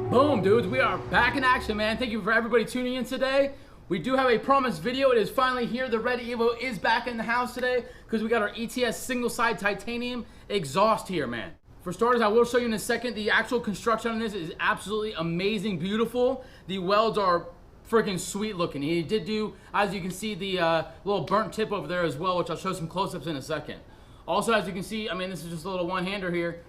Boom, dudes, we are back in action, man. Thank you for everybody tuning in today. We do have a promised video. It is finally here. The Red Evo is back in the house today because we got our ETS single-side titanium exhaust here, man. For starters, I will show you in a second, the actual construction on this is absolutely amazing, beautiful. The welds are freaking sweet looking. He did do, as you can see, the little burnt tip over there as well, which I'll show some close-ups in a second. Also, as you can see, I mean, this is just a little one-hander here.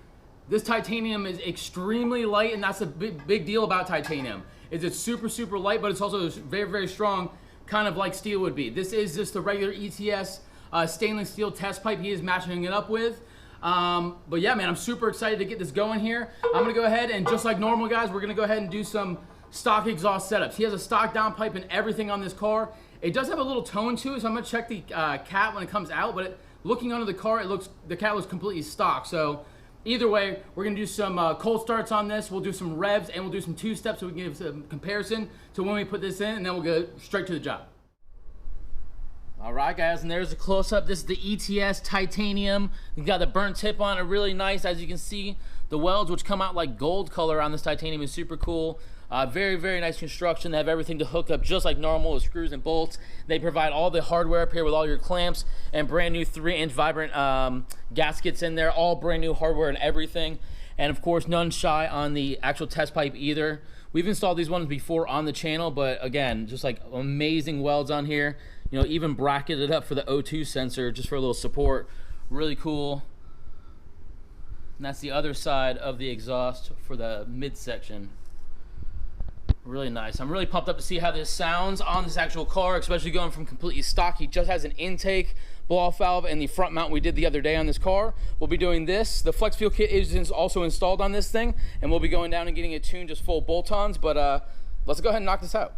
This titanium is extremely light, and that's a big deal about titanium. It's super, super light, but it's also very, very strong, kind of like steel would be. This is just the regular ETS stainless steel test pipe he is matching it up with. But yeah, man, I'm super excited to get this going here. I'm gonna go ahead and, just like normal, guys, we're gonna go ahead and do some stock exhaust setups. He has a stock downpipe and everything on this car. It does have a little tone to it, so I'm gonna check the cat when it comes out, but looking under the car, the cat looks completely stock. So either way, we're gonna do some cold starts on this. We'll do some revs and we'll do some two-steps so we can give some comparison to when we put this in, and then we'll go straight to the job. All right, guys, and there's a close-up. This is the ETS Titanium. We've got the burnt tip on it, really nice. As you can see, the welds, which come out like gold color on this titanium, is super cool. Very, very nice construction. They have everything to hook up just like normal with screws and bolts. They provide all the hardware up here with all your clamps and brand new 3-inch vibrant gaskets in there, all brand new hardware and everything. And of course, none shy on the actual test pipe either. We've installed these ones before on the channel, but again, just like amazing welds on here. You know, even bracketed up for the O2 sensor just for a little support. Really cool. And that's the other side of the exhaust for the midsection. Really nice. I'm really pumped up to see how this sounds on this actual car, especially going from completely stock. He just has an intake blow-off valve and the front mount we did the other day on this car. We'll be doing this. The flex fuel kit is also installed on this thing, and we'll be going down and getting it tuned just full bolt-ons, but let's go ahead and knock this out.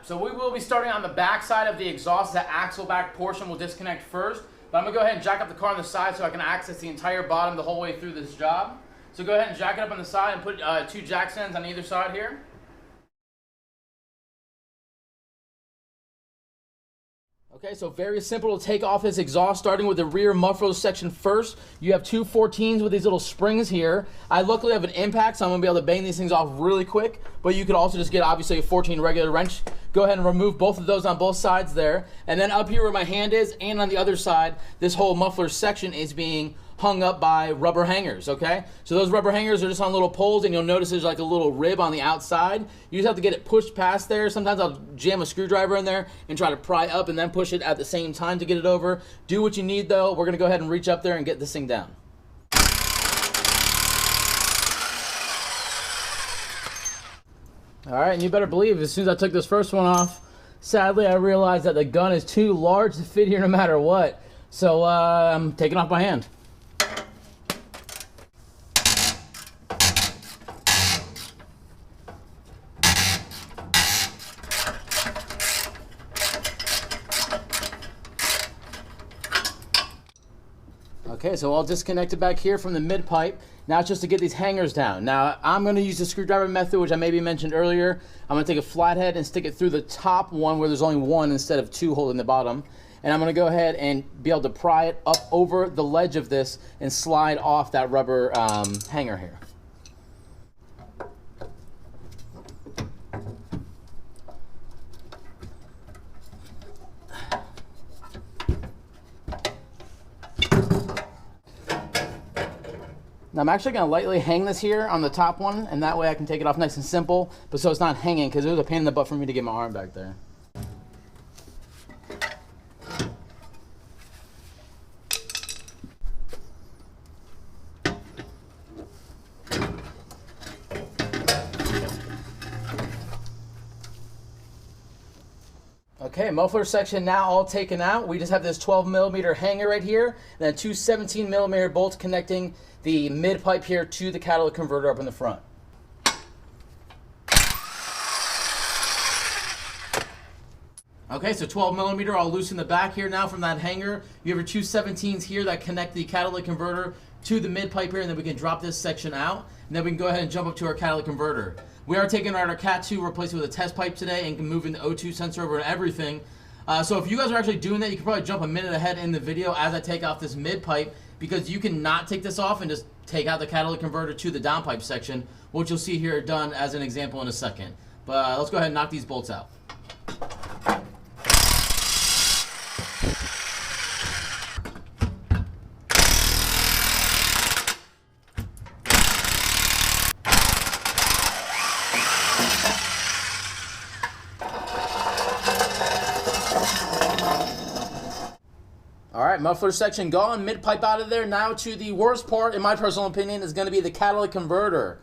So we will be starting on the back side of the exhaust. The axle back portion will disconnect first, but I'm gonna go ahead and jack up the car on the side so I can access the entire bottom the whole way through this job. So go ahead and jack it up on the side and put 2 jack stands on either side here. Okay, so very simple to take off this exhaust, starting with the rear muffler section first. You have 2 14s with these little springs here. I luckily have an impact, so I'm gonna be able to bang these things off really quick, but you could also just get obviously a 14 regular wrench. Go ahead and remove both of those on both sides there. And then up here where my hand is and on the other side, this whole muffler section is being hung up by rubber hangers, okay? So those rubber hangers are just on little poles, and you'll notice there's like a little rib on the outside. You just have to get it pushed past there. Sometimes I'll jam a screwdriver in there and try to pry up and then push it at the same time to get it over. Do what you need though. We're gonna go ahead and reach up there and get this thing down. All right, and you better believe as soon as I took this first one off, sadly I realized that the gun is too large to fit here no matter what. So I'm taking off my hand. Okay, so I'll disconnect it back here from the mid pipe. Now it's just to get these hangers down. Now I'm going to use the screwdriver method, which I maybe mentioned earlier. I'm going to take a flathead and stick it through the top one where there's only one instead of 2 holding the bottom. And I'm going to go ahead and be able to pry it up over the ledge of this and slide off that rubber hanger here. Now I'm actually going to lightly hang this here on the top one, and that way I can take it off nice and simple, but so it's not hanging, because it was a pain in the butt for me to get my arm back there. right, muffler section now all taken out. We just have this 12mm hanger right here, and then two 17mm bolts connecting the mid pipe here to the catalytic converter up in the front. Okay, so 12mm all loose in the back here now from that hanger. You have your two 17s here that connect the catalytic converter to the mid pipe here, and then we can drop this section out, and then we can go ahead and jump up to our catalytic converter. We are taking our Cat 2, replacing it with a test pipe today, and moving the O2 sensor over and everything. So if you guys are actually doing that, you can probably jump a minute ahead in the video as I take off this mid pipe, because you cannot take this off and just take out the catalytic converter to the downpipe section, which you'll see here done as an example in a second. But let's go ahead and knock these bolts out. All right, muffler section gone, mid pipe out of there. Now to the worst part, in my personal opinion, is going to be the catalytic converter.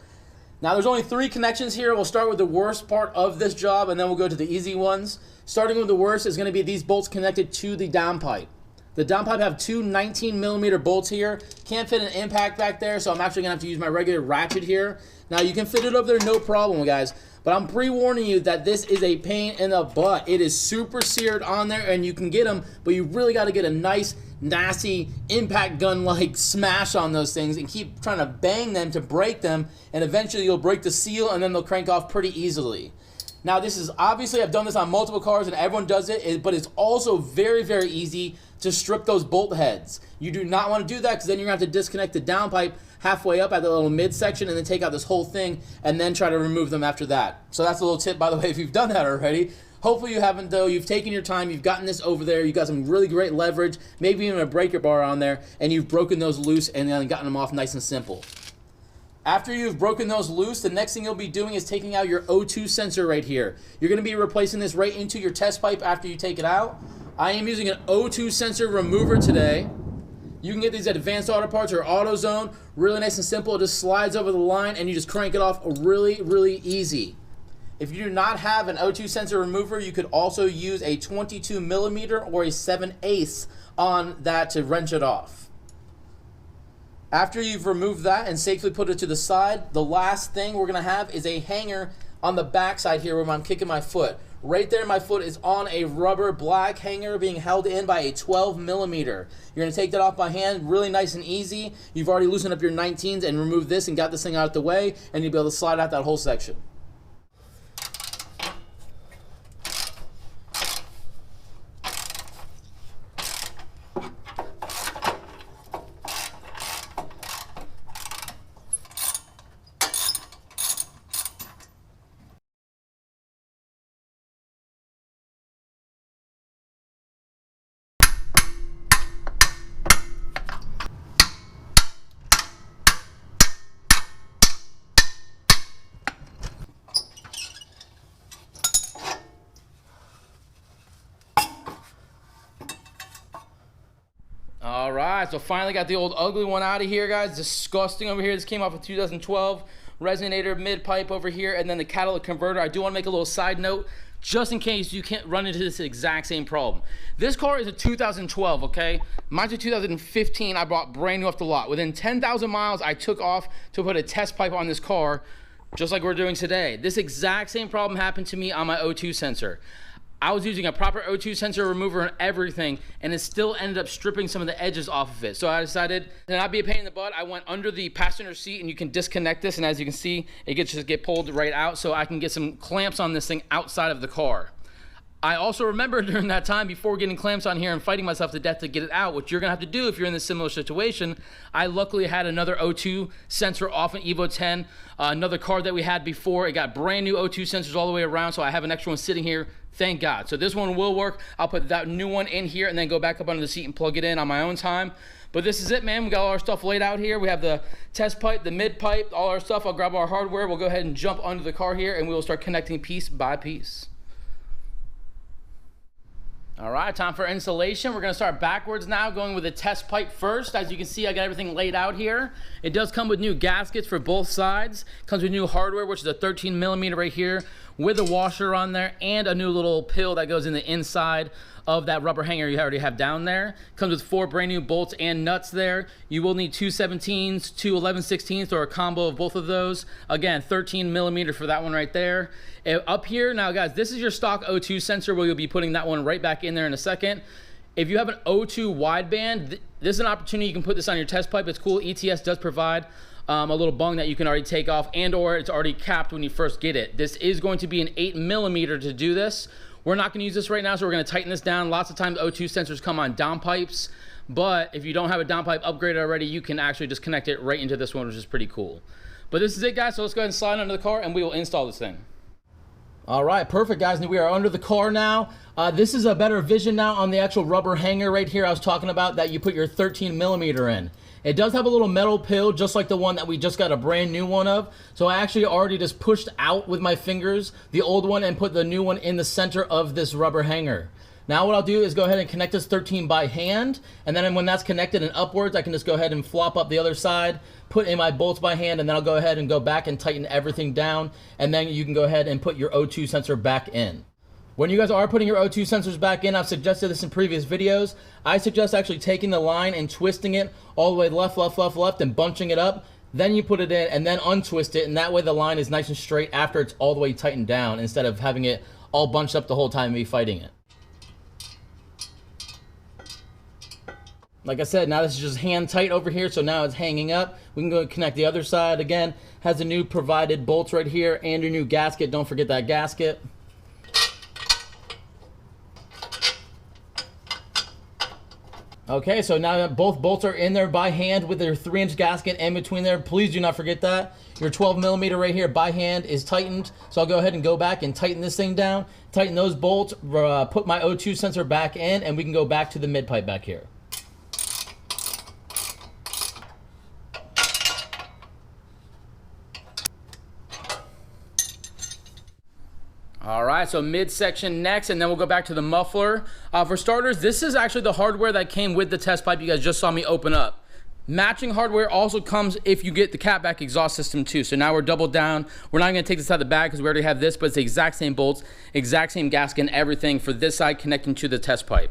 Now there's only 3 connections here. We'll start with the worst part of this job, and then we'll go to the easy ones. Starting with the worst is going to be these bolts connected to the downpipe. The downpipe have two 19mm bolts here. Can't fit an impact back there, so I'm actually going to have to use my regular ratchet here. Now you can fit it over there, no problem, guys. But I'm pre-warning you that this is a pain in the butt. It is super seared on there, and you can get them, but you really got to get a nice, nasty impact gun-like smash on those things and keep trying to bang them to break them, and eventually you'll break the seal, and then they'll crank off pretty easily. Now this is obviously, I've done this on multiple cars and everyone does it, but it's also very, very easy to strip those bolt heads. You do not want to do that, because then you're going to have to disconnect the downpipe halfway up at the little mid section and then take out this whole thing and then try to remove them after that. So that's a little tip, by the way, if you've done that already. Hopefully you haven't, though. You've taken your time, you've gotten this over there, you've got some really great leverage, maybe even a breaker bar on there, and you've broken those loose and then gotten them off nice and simple. After you've broken those loose, the next thing you'll be doing is taking out your O2 sensor right here. You're going to be replacing this right into your test pipe after you take it out. I am using an O2 sensor remover today. You can get these at Advanced Auto Parts or AutoZone. Really nice and simple. It just slides over the line and you just crank it off really, really easy. If you do not have an O2 sensor remover, you could also use a 22mm or a 7/8 on that to wrench it off. After you've removed that and safely put it to the side, the last thing we're going to have is a hanger on the back side here where I'm kicking my foot. Right there, my foot is on a rubber black hanger being held in by a 12mm. You're going to take that off by hand, really nice and easy. You've already loosened up your 19s and removed this and got this thing out of the way, and you'll be able to slide out that whole section. All right, so finally got the old ugly one out of here, guys. Disgusting over here. This came off of 2012 resonator mid pipe over here, and then the catalytic converter. I do want to make a little side note, just in case you can't run into this exact same problem. This car is a 2012, okay? Mine's a 2015. I bought brand new off the lot. Within 10,000 miles, I took off to put a test pipe on this car, just like we're doing today. This exact same problem happened to me on my O2 sensor. I was using a proper O2 sensor remover and everything, and it still ended up stripping some of the edges off of it. So I decided to not be a pain in the butt. I went under the passenger seat, and you can disconnect this, and as you can see, it gets just get pulled right out, so I can get some clamps on this thing outside of the car. I also remember during that time, before getting clamps on here and fighting myself to death to get it out, which you're gonna have to do if you're in this similar situation, I luckily had another O2 sensor off an Evo 10, another car that we had before. It got brand new O2 sensors all the way around, so I have an extra one sitting here, thank God. So this one will work. I'll put that new one in here and then go back up under the seat and plug it in on my own time. But this is it, man. We got all our stuff laid out here. We have the test pipe, the mid pipe, all our stuff. I'll grab our hardware. We'll go ahead and jump under the car here, and we will start connecting piece by piece. All right, time for installation. We're gonna start backwards now, going with the test pipe first. As you can see, I got everything laid out here. It does come with new gaskets for both sides. Comes with new hardware, which is a 13 millimeter right here with a washer on there and a new little pill that goes in the inside of that rubber hanger you already have down there. Comes with 4 brand new bolts and nuts there. You will need 2 17s, 2 11/16s, or a combo of both of those. Again, 13 millimeter for that one right there. Up here, now guys, this is your stock O2 sensor where you'll be putting that one right back in there in a second. If you have an O2 wideband, this is an opportunity. You can put this on your test pipe. It's cool. ETS does provide a little bung that you can already take off, and or it's already capped when you first get it. This is going to be an 8 millimeter to do this. We're not going to use this right now, so we're going to tighten this down. Lots of times O2 sensors come on down pipes, but if you don't have a down pipe upgraded already, you can actually just connect it right into this one, which is pretty cool. But this is it, guys, so let's go ahead and slide under the car and we will install this thing. All right, perfect, guys. We are under the car now. This is a better vision now on the actual rubber hanger right here I was talking about that you put your 13 millimeter in. It does have a little metal pill, just like the one that we just got a brand new one of. So I actually already just pushed out with my fingers the old one and put the new one in the center of this rubber hanger. Now what I'll do is go ahead and connect this 13 by hand, and then when that's connected and upwards, I can just go ahead and flop up the other side, put in my bolts by hand, and then I'll go ahead and go back and tighten everything down, and then you can go ahead and put your O2 sensor back in. When you guys are putting your O2 sensors back in, I've suggested this in previous videos, I suggest actually taking the line and twisting it all the way left, left, left, left, and bunching it up. Then you put it in and then untwist it, and that way the line is nice and straight after it's all the way tightened down, instead of having it all bunched up the whole time and be fighting it. Like I said, now this is just hand tight over here, so now it's hanging up. We can go connect the other side. Again, has the new provided bolts right here and your new gasket. Don't forget that gasket. Okay, so now that both bolts are in there by hand with their 3-inch gasket in between there, please do not forget that. Your 12 millimeter right here by hand is tightened. So I'll go ahead and go back and tighten this thing down, tighten those bolts, put my O2 sensor back in, and we can go back to the mid pipe back here. All right, so midsection next, and then we'll go back to the muffler. For starters, this is actually the hardware that came with the test pipe you guys just saw me open up. Matching hardware also comes if you get the catback exhaust system too. So now we're doubled down. We're not gonna take this out of the bag because we already have this, but it's the exact same bolts, exact same gasket and everything for this side connecting to the test pipe.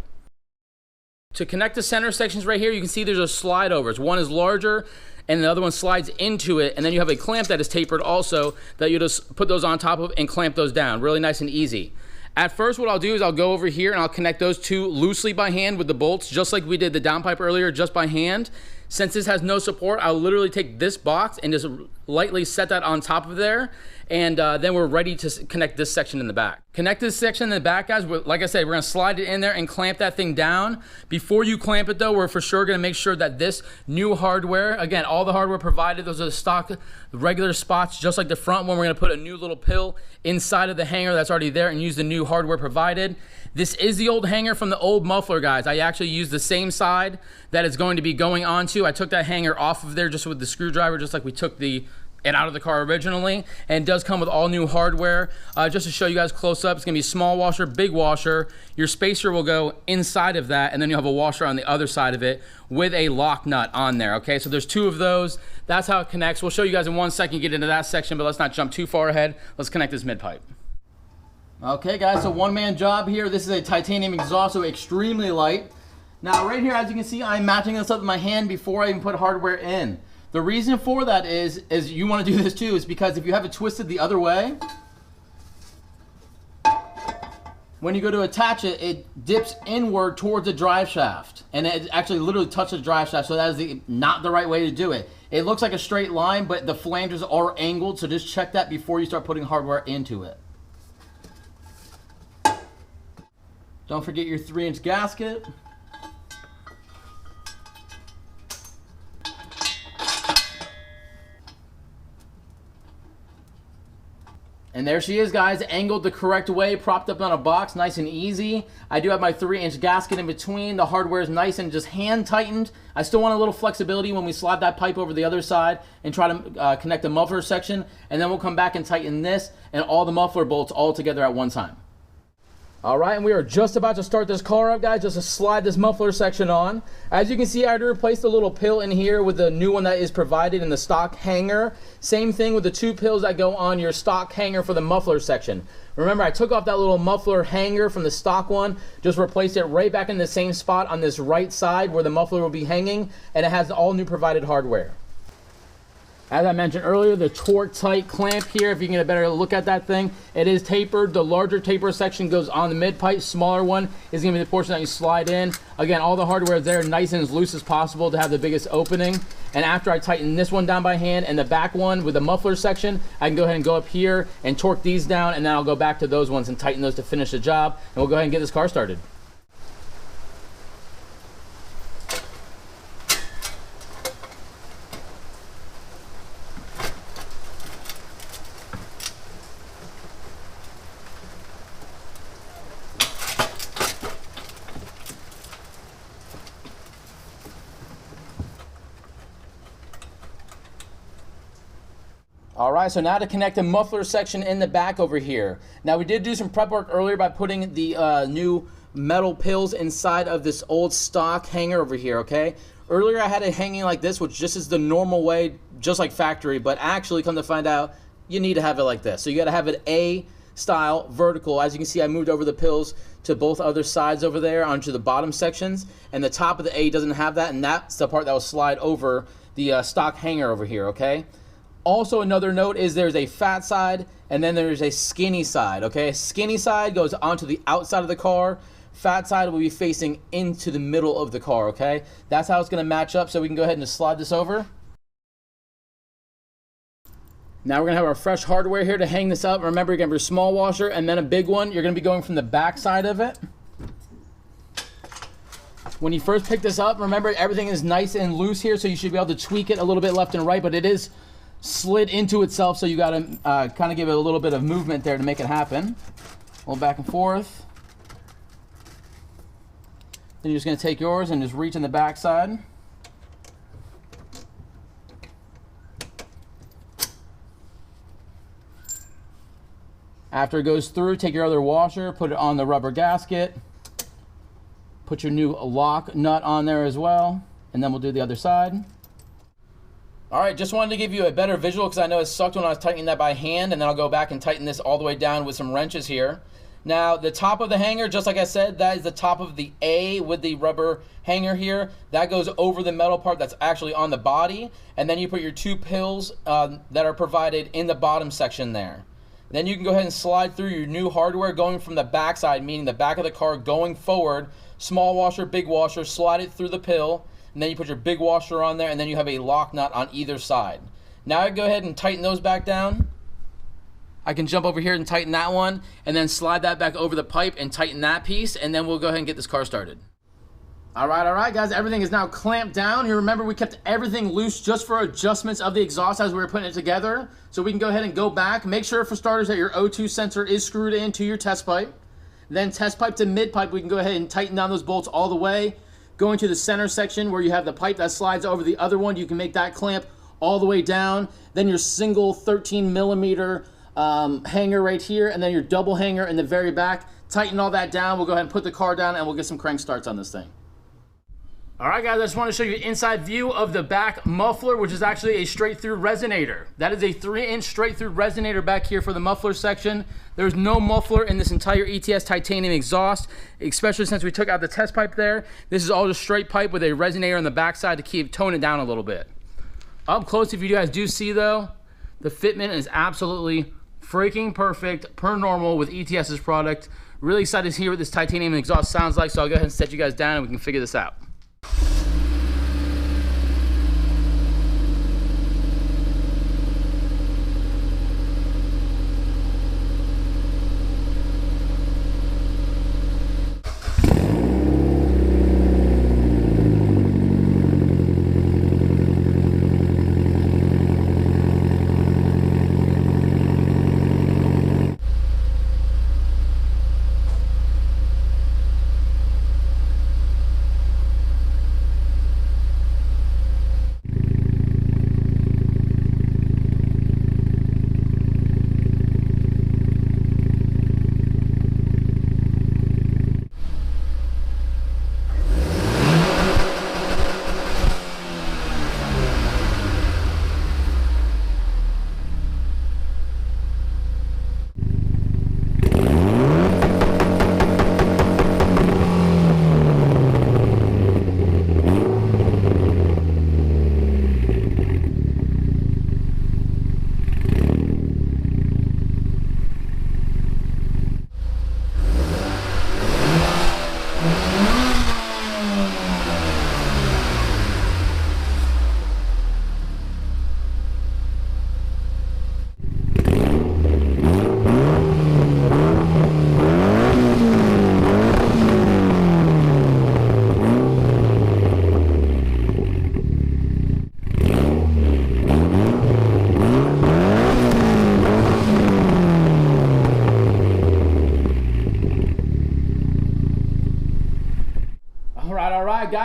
To connect the center sections right here, you can see there's a slide overs. One is larger and the other one slides into it, and then you have a clamp that is tapered also that you just put those on top of and clamp those down. Really nice and easy. At first, what I'll do is I'll go over here and I'll connect those two loosely by hand with the bolts, just like we did the downpipe earlier, just by hand. Since this has no support, I'll literally take this box and just lightly set that on top of there, and then we're ready to connect this section in the back. Connect this section in the back, guys. Like I said, we're gonna slide it in there and clamp that thing down. Before you clamp it though, we're for sure gonna make sure that this new hardware, again, all the hardware provided, those are the stock regular spots, just like the front one. We're gonna put a new little pill inside of the hanger that's already there and use the new hardware provided. This is the old hanger from the old muffler, guys. I actually used the same side that it's going to be going onto. I took that hanger off of there just with the screwdriver, just like we took it out of the car originally, and it does come with all new hardware. Just to show you guys close up, it's gonna be small washer, big washer. Your spacer will go inside of that, and then you'll have a washer on the other side of it with a lock nut on there, okay? So there's two of those. That's how it connects. We'll show you guys in 1 second, get into that section, but let's not jump too far ahead. Let's connect this mid pipe. Okay guys, so one-man job here. This is a titanium exhaust, so extremely light. Now right here, as you can see, I'm matching this up with my hand before I even put hardware in. The reason for that is you want to do this too, is because if you have it twisted the other way, when you go to attach it, it dips inward towards the drive shaft, and it actually literally touches the drive shaft, so that is not the right way to do it. It looks like a straight line, but the flanges are angled, so just check that before you start putting hardware into it. Don't forget your 3-inch gasket. And there she is, guys, angled the correct way, propped up on a box, nice and easy. I do have my 3-inch gasket in between. The hardware is nice and just hand tightened. I still want a little flexibility when we slide that pipe over the other side and try to connect the muffler section. And then we'll come back and tighten this and all the muffler bolts all together at one time. All right, and we are just about to start this car up, guys, just to slide this muffler section on. As you can see, I had to replace the little pill in here with the new one that is provided in the stock hanger. Same thing with the 2 pills that go on your stock hanger for the muffler section. Remember, I took off that little muffler hanger from the stock one, just replaced it right back in the same spot on this right side where the muffler will be hanging, and it has all new provided hardware. As I mentioned earlier, the torque tight clamp here, if you can get a better look at that thing, it is tapered. The larger taper section goes on the mid pipe. Smaller one is going to be the portion that you slide in. Again, all the hardware is there nice and as loose as possible to have the biggest opening. And after I tighten this one down by hand and the back one with the muffler section, I can go ahead and go up here and torque these down, and then I'll go back to those ones and tighten those to finish the job. And we'll go ahead and get this car started. All right, so now to connect the muffler section in the back over here. Now we did do some prep work earlier by putting the new metal pills inside of this old stock hanger over here, okay? Earlier I had it hanging like this, which just is the normal way, just like factory, but actually come to find out, you need to have it like this. So you gotta have it A-style, vertical. As you can see, I moved over the pills to both other sides over there onto the bottom sections, and the top of the A doesn't have that, and that's the part that will slide over the stock hanger over here, okay? Also, another note is there's a fat side and then there's a skinny side, okay? Skinny side goes onto the outside of the car. Fat side will be facing into the middle of the car, okay? That's how it's gonna match up, so we can go ahead and just slide this over. Now we're gonna have our fresh hardware here to hang this up. Remember, you're gonna have your small washer and then a big one. You're gonna be going from the back side of it. When you first pick this up, remember everything is nice and loose here, so you should be able to tweak it a little bit left and right, but it is slid into itself, so you got to kind of give it a little bit of movement there to make it happen. A little back and forth. Then you're just going to take yours and just reach in the back side. After it goes through, take your other washer, put it on the rubber gasket. Put your new lock nut on there as well, and then we'll do the other side. All right, just wanted to give you a better visual because I know it sucked when I was tightening that by hand, and then I'll go back and tighten this all the way down with some wrenches here. Now, the top of the hanger, just like I said, that is the top of the A with the rubber hanger here. That goes over the metal part that's actually on the body, and then you put your 2 pills that are provided in the bottom section there. Then you can go ahead and slide through your new hardware going from the back side, meaning the back of the car going forward. Small washer, big washer, slide it through the pill, and then you put your big washer on there, and then you have a lock nut on either side. Now I go ahead and tighten those back down. I can jump over here and tighten that one, and then slide that back over the pipe and tighten that piece, and then we'll go ahead and get this car started. All right, guys, everything is now clamped down. You remember we kept everything loose just for adjustments of the exhaust as we were putting it together. So we can go ahead and go back. Make sure, for starters, that your O2 sensor is screwed into your test pipe. Then test pipe to mid pipe, we can go ahead and tighten down those bolts all the way. Going to the center section where you have the pipe that slides over the other one, you can make that clamp all the way down. Then your single 13 millimeter hanger right here, and then your double hanger in the very back. Tighten all that down. We'll go ahead and put the car down, and we'll get some crank starts on this thing. All right, guys, I just want to show you an inside view of the back muffler, which is actually a straight-through resonator. That is a 3-inch straight-through resonator back here for the muffler section. There's no muffler in this entire ETS Titanium Exhaust, especially since we took out the test pipe there. This is all just straight pipe with a resonator on the back side to tone it down a little bit. Up close, if you guys do see, though, the fitment is absolutely freaking perfect, per normal with ETS's product. Really excited to hear what this titanium exhaust sounds like, so I'll go ahead and set you guys down and we can figure this out.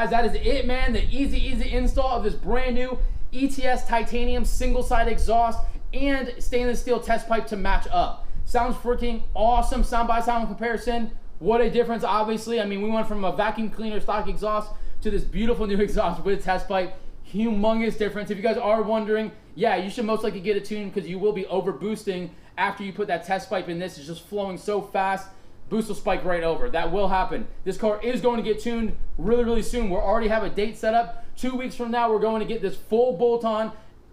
guys, that is it, man. The easy install of this brand new ETS Titanium single-side exhaust and stainless steel test pipe to match up. Sounds freaking awesome. Sound by sound comparison. What a difference, obviously. I mean, we went from a vacuum cleaner stock exhaust to this beautiful new exhaust with test pipe. Humongous difference. If you guys are wondering, yeah, you should most likely get it tuned because you will be over boosting after you put that test pipe in. This is just flowing so fast. Boost will spike right over. That will happen. This car is going to get tuned really soon. We already have a date set up. 2 weeks from now, we're going to get this full bolt-on,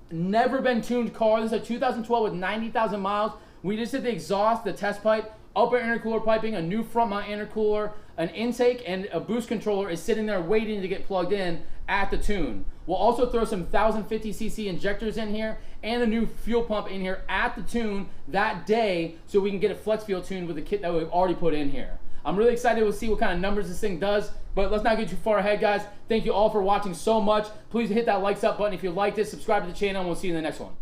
never been tuned car. This is a 2012 with 90,000 miles. We just did the exhaust, the test pipe, upper intercooler piping, a new front mount intercooler, an intake, and a boost controller is sitting there waiting to get plugged in at the tune. We'll also throw some 1050cc injectors in here and a new fuel pump in here at the tune that day so we can get a flex fuel tuned with the kit that we've already put in here. I'm really excited to see what kind of numbers this thing does, but let's not get too far ahead, guys. Thank you all for watching so much. Please hit that likes up button if you liked it, subscribe to the channel, and we'll see you in the next one.